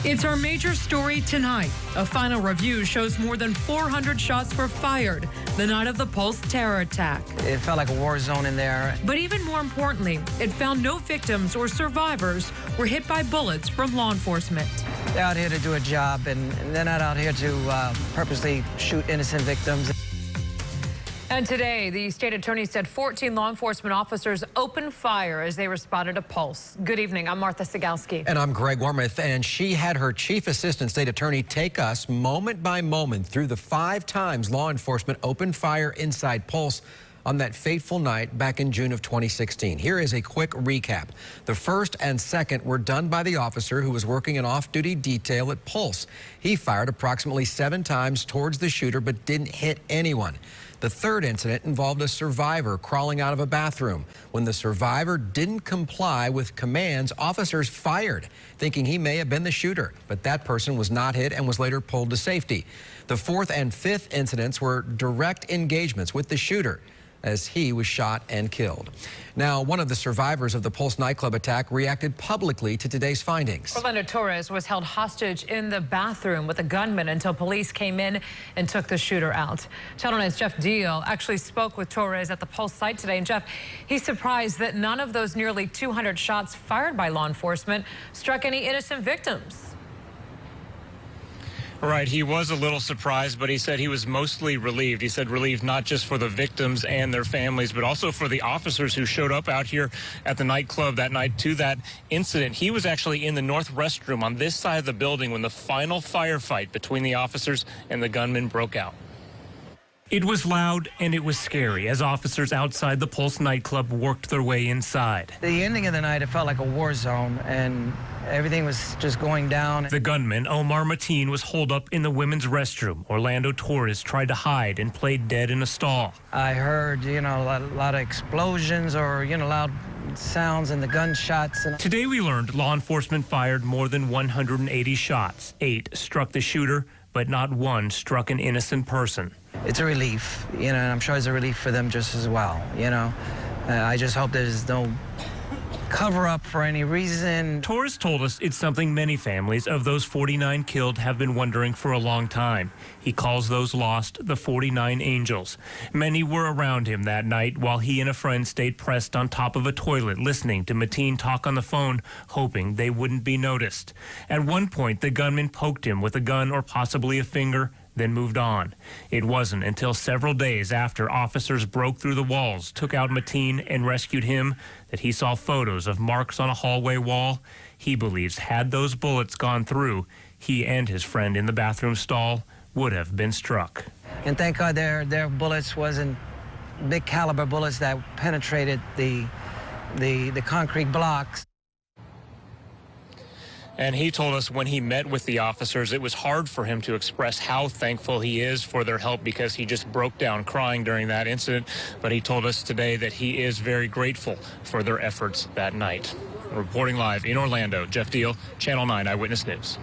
It's our major story tonight. A final review shows more than 400 shots were fired the night of the Pulse terror attack. It felt like a war zone in there. But even more importantly, it found no victims or survivors were hit by bullets from law enforcement. They're out here to do a job, and they're not out here to purposely shoot innocent victims. And today, the state attorney said 14 law enforcement officers opened fire as they responded to Pulse. Good evening. I'm Martha Sigalski. And I'm Greg Wormuth. And she had her chief assistant state attorney take us moment by moment through the 5 times law enforcement opened fire inside Pulse on that fateful night back in June of 2016. Here is a quick recap. The first and second were done by the officer who was working an off-duty detail at Pulse. He fired approximately 7 times towards the shooter but didn't hit anyone. The third incident involved a survivor crawling out of a bathroom. When the survivor didn't comply with commands, officers fired, thinking he may have been the shooter. But that person was not hit and was later pulled to safety. The fourth and fifth incidents were direct engagements with the shooter as he was shot and killed. Now, one of the survivors of the Pulse Nightclub attack reacted publicly to today's findings. Orlando Torres was held hostage in the bathroom with a gunman until police came in and took the shooter out. Channel 9's Jeff Deal actually spoke with Torres at the Pulse site today. And Jeff, he's surprised that none of those nearly 200 shots fired by law enforcement struck any innocent victims. Right, he was a little surprised, but he said he was mostly relieved. He said relieved not just for the victims and their families, but also for the officers who showed up out here at the nightclub that night to that incident. He was actually in the north restroom on this side of the building when the final firefight between the officers and the gunman broke out. It was loud and it was scary as officers outside the Pulse nightclub worked their way inside. The ending of the night, it felt like a war zone, and everything was just going down. The gunman, Omar Mateen, was holed up in the women's restroom. Orlando Torres tried to hide and played dead in a stall. I heard, a lot of explosions or, loud sounds and the gunshots. Today we learned law enforcement fired more than 180 shots. 8 struck the shooter, but not one struck an innocent person. It's a relief, and I'm sure it's a relief for them just as well, I just hope there's no cover-up for any reason. Torres told us it's something many families of those 49 killed have been wondering for a long time. He calls those lost the 49 angels. Many were around him that night while he and a friend stayed pressed on top of a toilet listening to Mateen talk on the phone, hoping they wouldn't be noticed. At one point, the gunman poked him with a gun or possibly a finger, then moved on. It wasn't until several days after officers broke through the walls, took out Mateen, and rescued him that he saw photos of marks on a hallway wall. He believes had those bullets gone through, he and his friend in the bathroom stall would have been struck. And thank God their bullets wasn't big caliber bullets that penetrated the concrete blocks. And he told us when he met with the officers, it was hard for him to express how thankful he is for their help because he just broke down crying during that incident. But he told us today that he is very grateful for their efforts that night. Reporting live in Orlando, Jeff Deal, Channel 9 Eyewitness News.